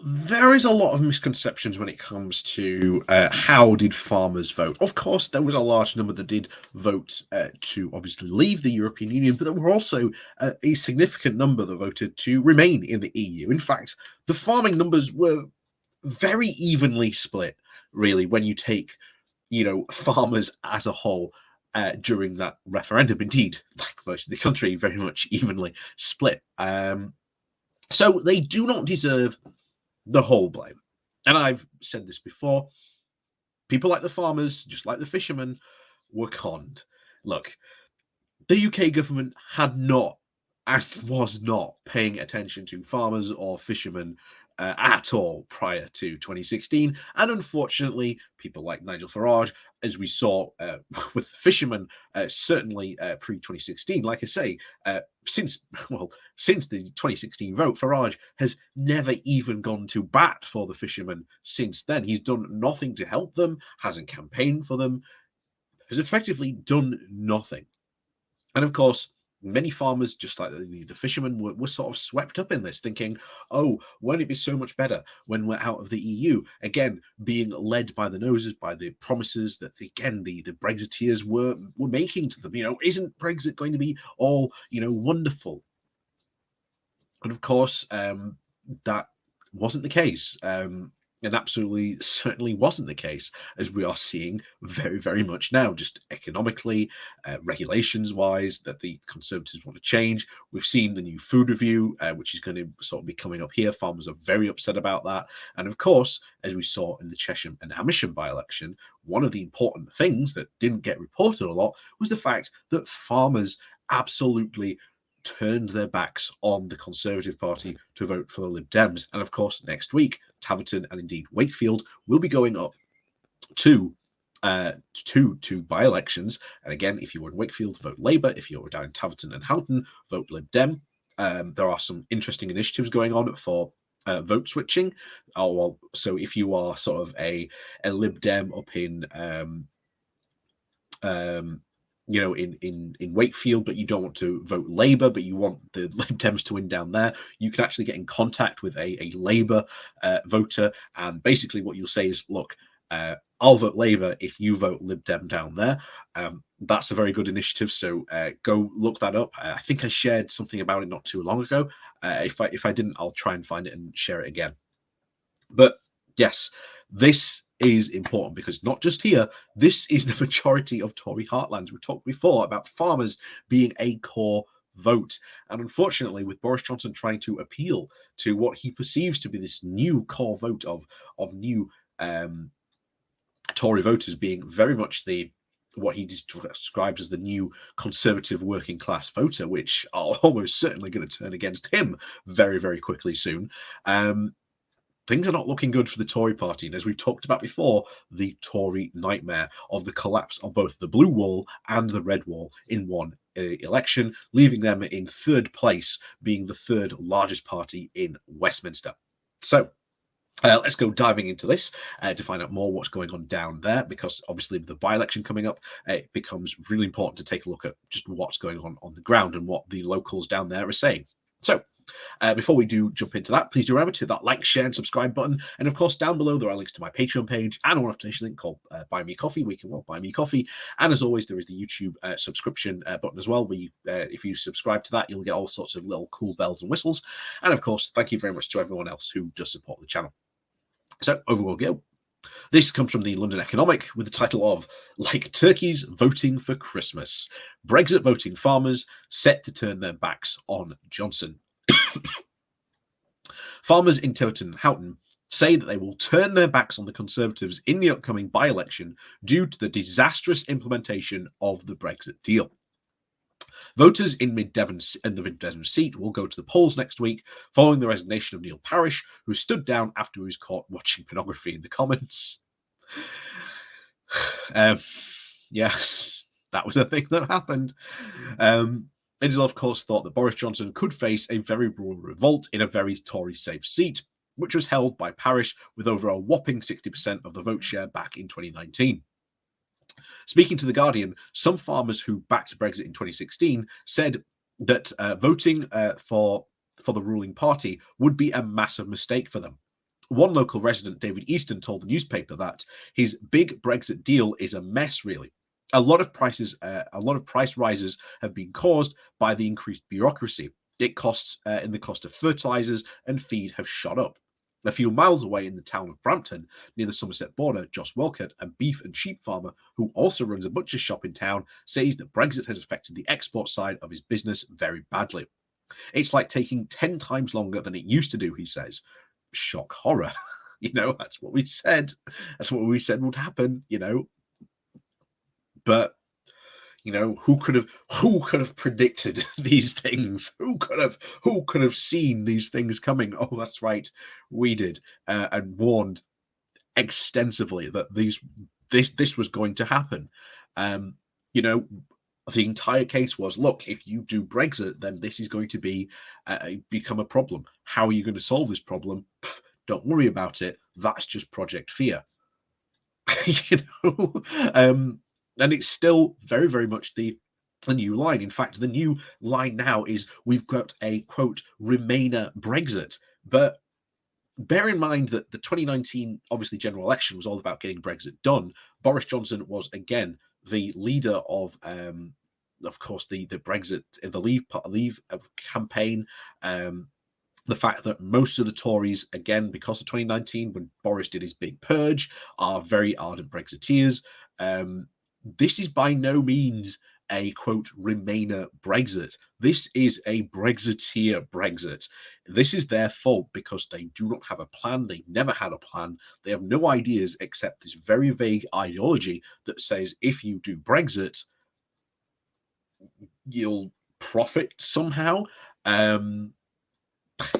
There is a lot of misconceptions when it comes to how did farmers vote. Of course, there was a large number that did vote to obviously leave the European Union, but there were also a significant number that voted to remain in the EU. In fact, the farming numbers were very evenly split, really, when you take, farmers as a whole during that referendum. Indeed, like most of the country, very much evenly split. So they do not deserve the whole blame. And I've said this before, people like the farmers, just like the fishermen, were conned. Look, the UK government had not and was not paying attention to farmers or fishermen at all prior to 2016. And unfortunately, people like Nigel Farage, as we saw with fishermen, certainly pre 2016, like I say, since the 2016 vote, Farage has never even gone to bat for the fishermen since then. He's done nothing to help them, hasn't campaigned for them, has effectively done nothing. And of course, many farmers, just like the fishermen, were sort of swept up in this, thinking, oh, won't it be so much better when we're out of the EU? Again, being led by the noses, by the promises that, again, the Brexiteers were making to them. Isn't Brexit going to be all, wonderful? And of course, that wasn't the case. And absolutely certainly wasn't the case, as we are seeing very, very much now, just economically, regulations wise, that the Conservatives want to change. We've seen the new food review, which is going to sort of be coming up here. Farmers are very upset about that. And of course, as we saw in the Chesham and Amersham by-election, one of the important things that didn't get reported a lot was the fact that farmers absolutely turned their backs on the Conservative Party to vote for the Lib Dems. And of course, next week, Tiverton and indeed Wakefield will be going up to by-elections. And again, if you were in Wakefield, vote Labour. If you were down in Tiverton and Honiton, vote Lib Dem. There are some interesting initiatives going on for vote switching. So if you are sort of a Lib Dem up in in Wakefield, but you don't want to vote Labour, but you want the Lib Dems to win down there, you can actually get in contact with a Labour voter. And basically what you'll say is, look, I'll vote Labour if you vote Lib Dem down there. That's a very good initiative. So go look that up. I think I shared something about it not too long ago. If I didn't, I'll try and find it and share it again. But yes, this is important because not just here, this is the majority of Tory heartlands. We talked before about farmers being a core vote. And unfortunately, with Boris Johnson trying to appeal to what he perceives to be this new core vote of new Tory voters being very much what he describes as the new conservative working class voter, which are almost certainly going to turn against him very, very quickly soon. Things are not looking good for the Tory party. And as we've talked about before, the Tory nightmare of the collapse of both the blue wall and the red wall in one election, leaving them in third place, being the third largest party in Westminster. So let's go diving into this to find out more what's going on down there, because obviously with the by-election coming up, it becomes really important to take a look at just what's going on the ground and what the locals down there are saying. So before we do jump into that, please do remember to hit that like, share, and subscribe button. And of course, down below, there are links to my Patreon page and a one-off donation link called Buy Me Coffee, where you can buy me coffee. And as always, there is the YouTube subscription button as well, where if you subscribe to that, you'll get all sorts of little cool bells and whistles. And of course, thank you very much to everyone else who does support the channel. So over we'll go. This comes from the London Economic with the title of Like Turkeys Voting for Christmas. Brexit voting farmers set to turn their backs on Johnson. Farmers in Tiverton and Honiton say that they will turn their backs on the Conservatives in the upcoming by-election due to the disastrous implementation of the Brexit deal. Voters in the Mid-Devon seat will go to the polls next week following the resignation of Neil Parish, who stood down after he was caught watching pornography in the Commons. Yeah, that was a thing that happened. It is, of course, thought that Boris Johnson could face a very broad revolt in a very Tory-safe seat, which was held by Parish with over a whopping 60% of the vote share back in 2019. Speaking to The Guardian, some farmers who backed Brexit in 2016 said that voting for the ruling party would be a massive mistake for them. One local resident, David Easton, told the newspaper that his big Brexit deal is a mess, really. A lot of price rises have been caused by the increased bureaucracy. It costs in the cost of fertilizers and feed have shot up. A few miles away in the town of Brampton, near the Somerset border, Joss Welcott, a beef and sheep farmer who also runs a butcher's shop in town, says that Brexit has affected the export side of his business very badly. It's like taking 10 times longer than it used to do, he says. Shock horror. That's what we said. That's what we said would happen, But who could have predicted these things? Who could have seen these things coming? Oh, that's right, we did, and warned extensively that this was going to happen. You know, the entire case was, look, if you do Brexit, then this is going to become a problem. How are you going to solve this problem? Don't worry about it. That's just Project Fear. you know, and it's still very, very much the new line. In fact, the new line now is we've got a quote Remainer Brexit, but bear in mind that the 2019 obviously general election was all about getting Brexit done. Boris Johnson was again the leader of course, the Brexit, the Leave campaign. The fact that most of the Tories, again, because of 2019, when Boris did his big purge, are very ardent Brexiteers. This is by no means a quote Remainer Brexit. This is a Brexiteer Brexit. This is their fault because they do not have a plan. They never had a plan. They have no ideas except this very vague ideology that says if you do Brexit, you'll profit somehow.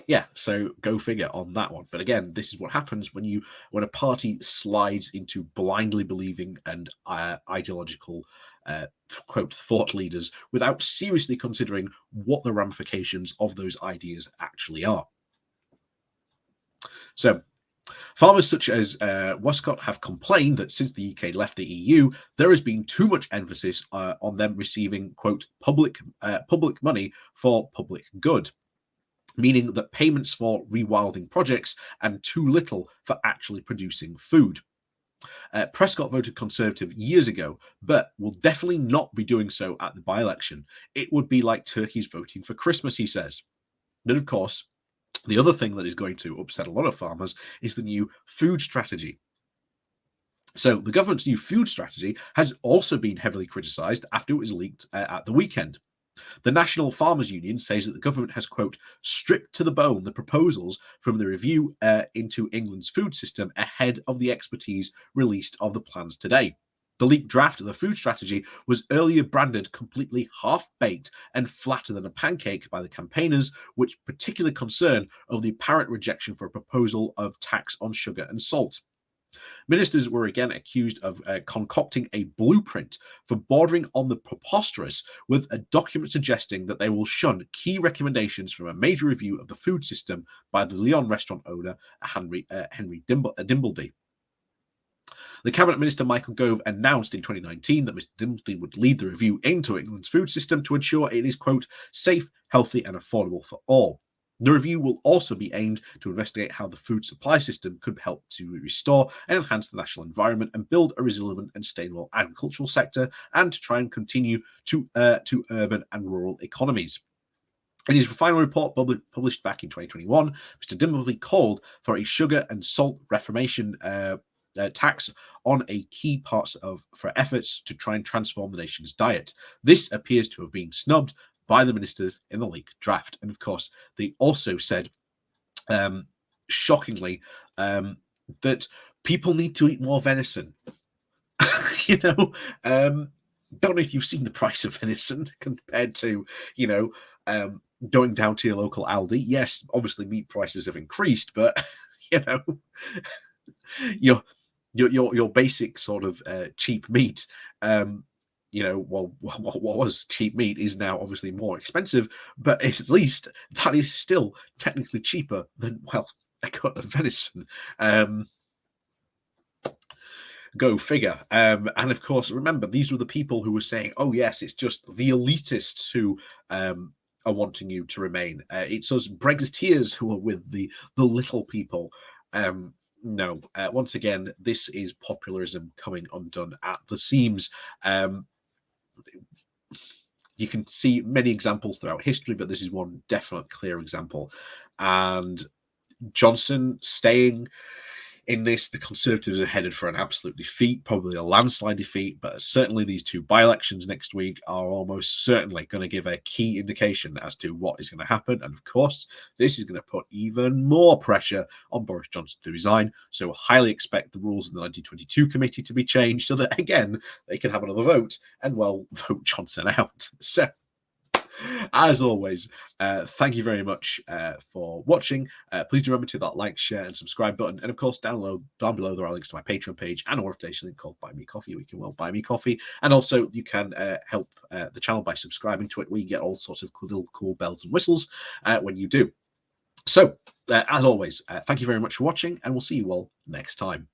Yeah, so go figure on that one. But again, this is what happens when a party slides into blindly believing and ideological quote thought leaders without seriously considering what the ramifications of those ideas actually are. So farmers such as Westcott have complained that since the UK left the EU, there has been too much emphasis on them receiving quote public money for public good, meaning that payments for rewilding projects and too little for actually producing food. Prescott voted Conservative years ago, but will definitely not be doing so at the by-election. It would be like turkeys voting for Christmas, he says. But of course, the other thing that is going to upset a lot of farmers is the new food strategy. So the government's new food strategy has also been heavily criticised after it was leaked at the weekend. The National Farmers Union says that the government has, quote, stripped to the bone the proposals from the review into England's food system ahead of the expertise released of the plans today. The leaked draft of the food strategy was earlier branded completely half-baked and flatter than a pancake by the campaigners, which particular concern of the apparent rejection for a proposal of tax on sugar and salt. Ministers were again accused of concocting a blueprint for bordering on the preposterous, with a document suggesting that they will shun key recommendations from a major review of the food system by the Lyon restaurant owner Henry Dimbleby. The Cabinet Minister Michael Gove announced in 2019 that Mr Dimbleby would lead the review into England's food system to ensure it is, quote, safe, healthy and affordable for all. The review will also be aimed to investigate how the food supply system could help to restore and enhance the national environment and build a resilient and sustainable agricultural sector, and to try and continue to urban and rural economies. In his final report published back in 2021, Mr Dimbleby called for a sugar and salt reformation tax on a key parts for efforts to try and transform the nation's diet. This appears to have been snubbed by the ministers in the leaked draft. And of course, they also said, shockingly, that people need to eat more venison. Don't know if you've seen the price of venison compared to, going down to your local Aldi. Yes, obviously meat prices have increased, but your basic sort of cheap meat, what was cheap meat is now obviously more expensive, but at least that is still technically cheaper than, well, a cut of venison. Go figure. And of course, remember, these were the people who were saying, oh, yes, it's just the elitists who are wanting you to remain. It's us Brexiteers who are with the little people. No, once again, this is populism coming undone at the seams. You can see many examples throughout history, but this is one definite clear example. And Johnson staying in this, the Conservatives are headed for an absolute defeat, probably a landslide defeat, but certainly these two by-elections next week are almost certainly going to give a key indication as to what is going to happen. And of course, this is going to put even more pressure on Boris Johnson to resign. So highly expect the rules of the 1922 committee to be changed so that, again, they can have another vote and, well, vote Johnson out. So as always, thank you very much for watching. Please do remember to that like, share, and subscribe button. And of course, down below, there are links to my Patreon page and a notification link called Buy Me Coffee. We can buy me coffee. And also, you can help the channel by subscribing to it. We get all sorts of cool bells and whistles when you do. So, as always, thank you very much for watching, and we'll see you all next time.